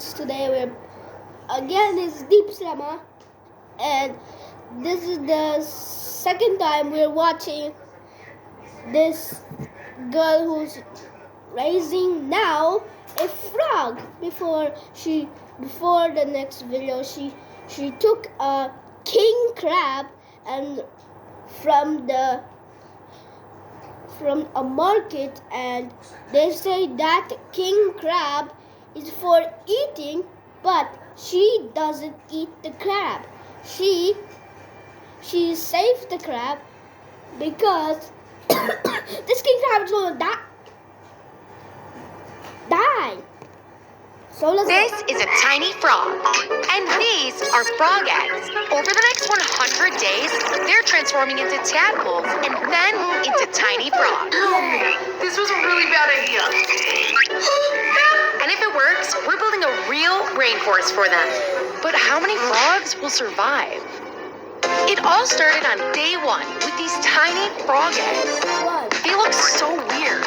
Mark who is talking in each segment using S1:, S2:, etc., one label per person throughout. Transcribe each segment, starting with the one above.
S1: Today we're again is Deep Cinema, and this is the second time we're watching this girl who's raising now a frog. Before the next video, she took a king crab and from a market, and they say that king crab is for eating, but she doesn't eat the crab. She saves the crab because this king crab is gonna die. So
S2: This is a tiny frog, and these are frog eggs. Over the next 100 days, they're transforming into tadpoles and then into tiny frogs.
S3: This was a really bad idea.
S2: And if it works, we're building a real rainforest for them. But how many frogs will survive? It all started on day 1 with these tiny frog eggs. They look so weird.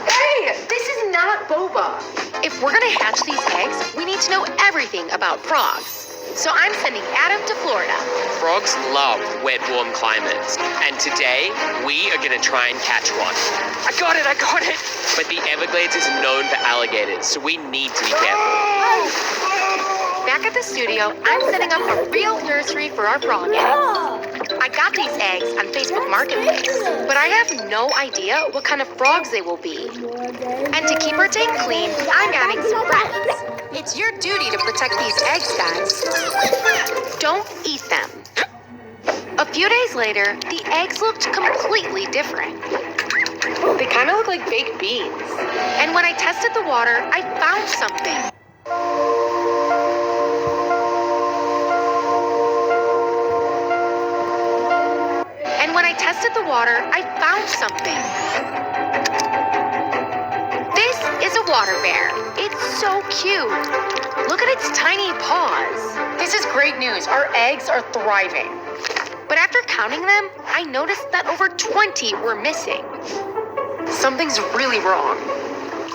S3: Hey, this is not boba.
S2: If we're gonna hatch these eggs, we need to know everything about frogs. So I'm sending Adam to Florida.
S4: Frogs love wet, warm climates, and today we are going to try and catch one. I got it! But the Everglades is known for alligators, so we need to be careful.
S2: Back at the studio, I'm setting up a real nursery for our frog eggs. I got these eggs on Facebook Marketplace, but I have no idea what kind of frogs they will be. And to keep our tank clean, I'm adding some friends. It's your duty to protect these eggs, guys. Don't eat them. A few days later, the eggs looked completely different.
S3: They kind of look like baked beans.
S2: And when I tested the water, I found something. This is a water bear. It's so cute. Look at its tiny paws.
S3: This is great news. Our eggs are thriving.
S2: But after counting them, I noticed that over 20 were missing.
S3: Something's really wrong.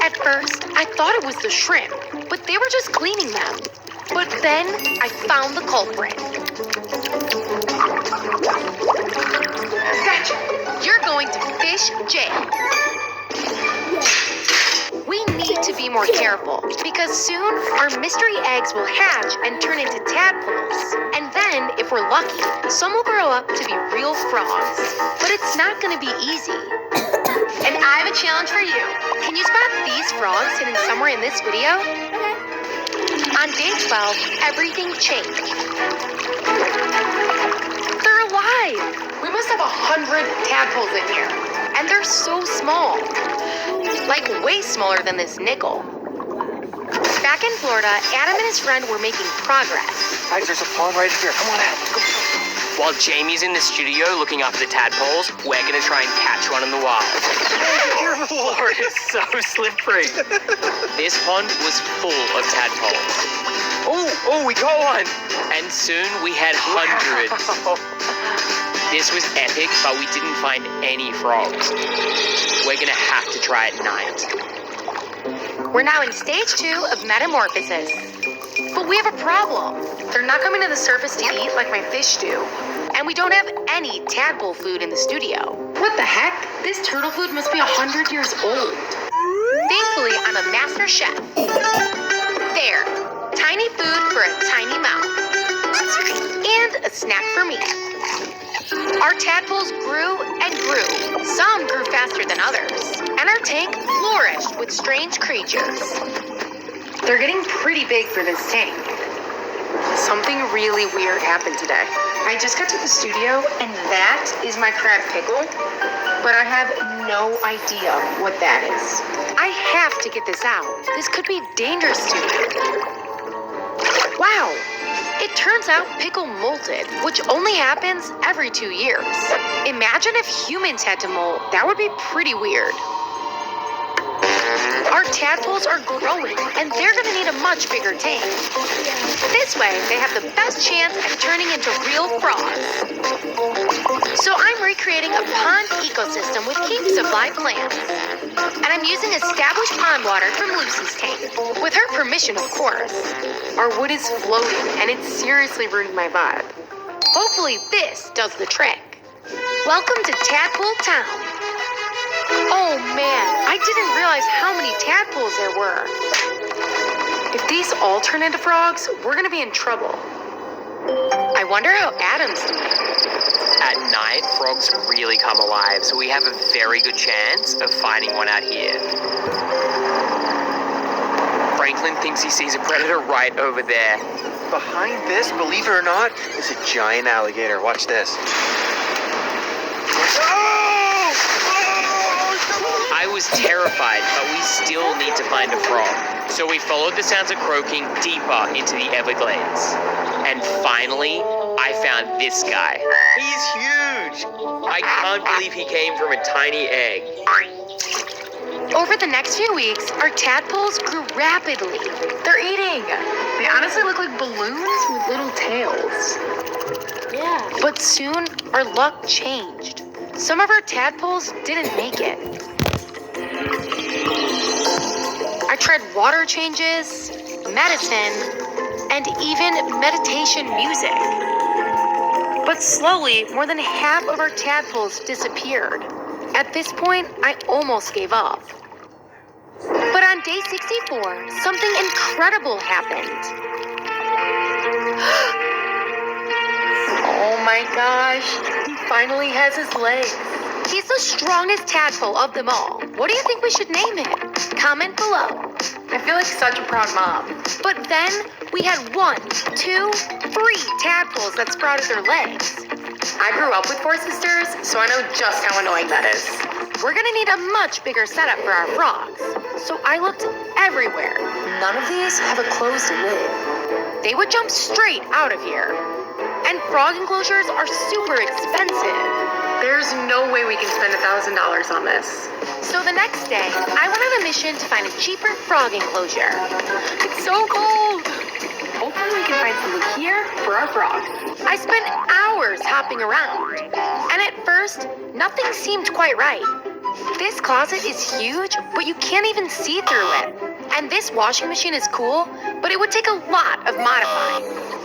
S2: At first, I thought it was the shrimp, but they were just cleaning them. But then I found the culprit.
S3: Gotcha.
S2: You're going to fish jail. We need to be more careful because soon our mystery eggs will hatch and turn into tadpoles. And then, if we're lucky, some will grow up to be real frogs. But it's not going to be easy.
S3: And I have a challenge for you.
S2: Can you spot these frogs hidden somewhere in this video? On day 12, everything changed. They're alive!
S3: We must have 100 tadpoles in here.
S2: And they're so small. Like way smaller than this nickel. Back in Florida, Adam and his friend were making progress.
S4: Guys, there's a pond right here. Come on out. While Jamie's in the studio looking after the tadpoles, we're going to try and catch one in the wild. Your floor is so slippery. This pond was full of tadpoles. Oh, we got one. And soon we had hundreds.
S3: Wow.
S4: This was epic, but we didn't find any frogs. We're going to have to try at night.
S2: We're now in stage 2 of metamorphosis. But we have a problem.
S3: They're not coming to the surface to eat like my fish do.
S2: And we don't have any tadpole food in the studio.
S3: What the heck? This turtle food must be 100 years old.
S2: Thankfully, I'm a master chef. There, tiny food for a tiny mouth. And a snack for me. Our tadpoles grew and grew. Some grew faster than others. And our tank flourished with strange creatures.
S3: They're getting pretty big for this tank. Something really weird happened today. I just got to the studio, and that is my crab pickle, but I have no idea what that is.
S2: I have to get this out. This could be dangerous to me. Wow! It turns out pickle molted, which only happens every 2 years. Imagine if humans had to molt. That would be pretty weird. Our our tadpoles are growing, and they're going to need a much bigger tank. This way, they have the best chance at turning into real frogs. So I'm recreating a pond ecosystem with heaps of live plants. And I'm using established pond water from Lucy's tank, with her permission, of course.
S3: Our wood is floating, and it's seriously ruined my vibe.
S2: Hopefully this does the trick. Welcome to Tadpole Town. Oh man, I didn't realize how many tadpoles there were.
S3: If these all turn into frogs, we're gonna be in trouble.
S2: I wonder how Adam's doing.
S4: At night, frogs really come alive, so we have a very good chance of finding one out here. Franklin thinks he sees a predator right over there.
S5: Behind this, believe it or not, is a giant alligator. Watch this.
S4: I was terrified, but we still need to find a frog. So we followed the sounds of croaking deeper into the Everglades. And finally, I found this guy.
S5: He's huge!
S4: I can't believe he came from a tiny egg.
S2: Over the next few weeks, our tadpoles grew rapidly.
S3: They're eating. They honestly look like balloons with little tails.
S1: Yeah.
S2: But soon, our luck changed. Some of our tadpoles didn't make it. I tried water changes, medicine, and even meditation music. But slowly, more than half of our tadpoles disappeared. At this point, I almost gave up. But on day 64, something incredible happened.
S3: Oh my gosh, he finally has his legs.
S2: He's the strongest tadpole of them all. What do you think we should name him? Comment below.
S3: I feel like such a proud mom.
S2: But then we had 1, 2, 3 tadpoles that sprouted their legs.
S3: I grew up with 4 sisters, so I know just how annoying that is.
S2: We're gonna need a much bigger setup for our frogs. So I looked everywhere.
S3: None of these have a closed lid.
S2: They would jump straight out of here. And frog enclosures are super expensive.
S3: There's no way we can spend $1,000 on this.
S2: So the next day, I went on a mission to find a cheaper frog enclosure. It's so cold.
S3: Hopefully we can find something here for our frogs.
S2: I spent hours hopping around. And at first, nothing seemed quite right. This closet is huge, but you can't even see through it. And this washing machine is cool, but it would take a lot of modifying.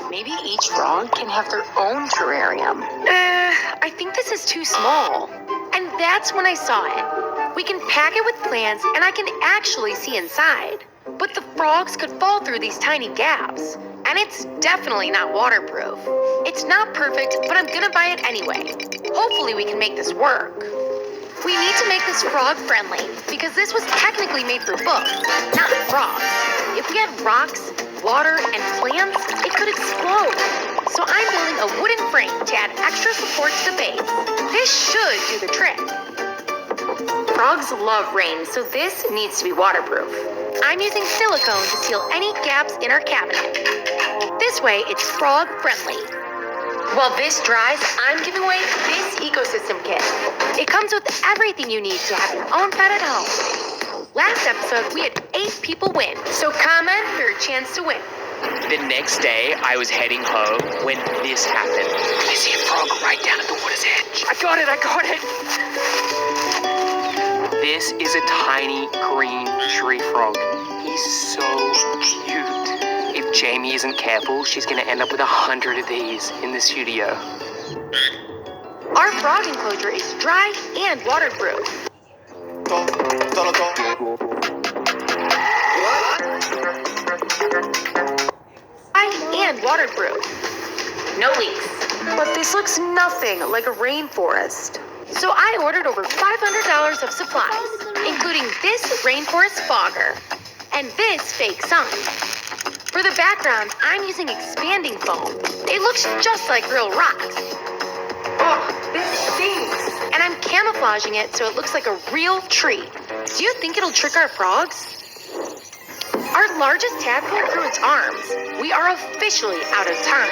S3: Maybe each frog can have their own terrarium.
S2: I think this is too small. And that's when I saw it. We can pack it with plants, and I can actually see inside. But the frogs could fall through these tiny gaps. And it's definitely not waterproof. It's not perfect, but I'm gonna buy it anyway. Hopefully we can make this work. We need to make this frog friendly, because this was technically made for books, not frogs. If we had rocks, water, and plants, it could explode. So I'm building a wooden frame to add extra support to the base. This should do the trick. Frogs love rain, so this needs to be waterproof. I'm using silicone to seal any gaps in our cabinet. This way, it's frog friendly. While this dries, I'm giving away this ecosystem kit. It comes with everything you need to have your own pet at home. Last episode, we had 8 people win, so comment for your chance to win.
S4: The next day, I was heading home when this happened. I see a frog right down at the water's edge. I got it! This is a tiny green tree frog. He's so cute. If Jamie isn't careful, she's gonna end up with 100 of these in the studio.
S2: Our frog enclosure is dry and waterproof. And waterproof.
S3: No leaks. But this looks nothing like a rainforest.
S2: So I ordered over $500 of supplies, including this rainforest fogger and this fake sun. For the background, I'm using expanding foam. It looks just like real rocks.
S3: Oh, this stinks.
S2: And I'm camouflaging it so it looks like a real tree. Do you think it'll trick our frogs? Our largest tadpole grew its arms. We are officially out of time.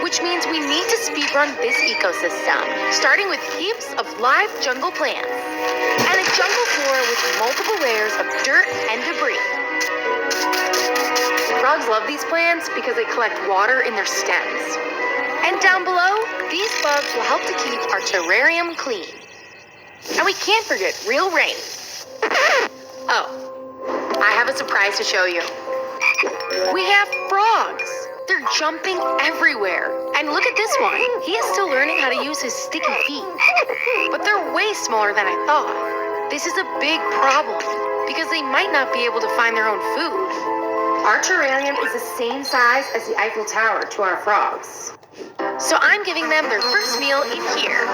S2: Which which means we need to speedrun this ecosystem, starting with heaps of live jungle plants and a jungle floor with multiple layers of dirt and debris. Frogs love these plants because they collect water in their stems. And down below, these bugs will help to keep our terrarium clean. And we can't forget real rain. Oh, I have a surprise to show you. We have frogs. They're jumping everywhere. And look at this one. He is still learning how to use his sticky feet. But they're way smaller than I thought. This is a big problem because they might not be able to find their own food.
S3: Our terrarium is the same size as the Eiffel Tower to our frogs.
S2: So I'm giving them their first meal in here.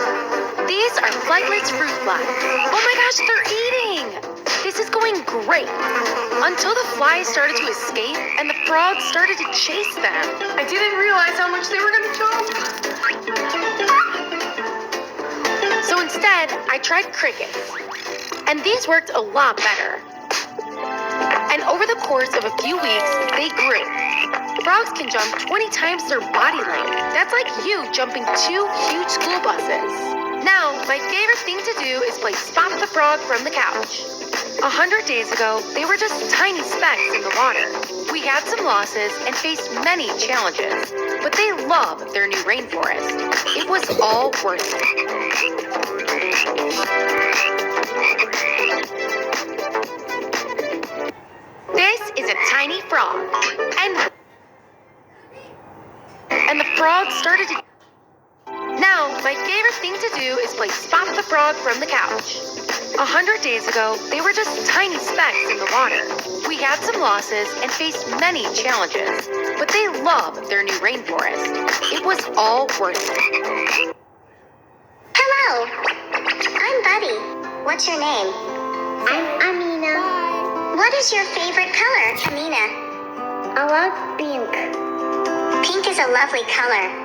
S2: These are flightless fruit flies. Oh my gosh, they're eating! This is going great. Until the flies started to escape and the frogs started to chase them.
S3: I didn't realize how much they were going to jump.
S2: So instead, I tried crickets. And these worked a lot better. And over the course of a few weeks, they grew. Frogs can jump 20 times their body length. That's like you jumping 2 huge school buses. Now, my favorite thing to do is play Spot the Frog from the couch. 100 days ago, they were just tiny specks in the water. We had some losses and faced many challenges, but they love their new rainforest. It was all worth it. This is a tiny frog, and the frog started to... Now, my favorite thing to do is play Spot the Frog from the couch. 100 days ago, they were just tiny specks in the water. We had some losses and faced many challenges, but they love their new rainforest. It was all worth it.
S6: Hello, I'm Buddy. What's your name? I'm Amina. What is your favorite color, Amina? I love pink. Pink is a lovely color.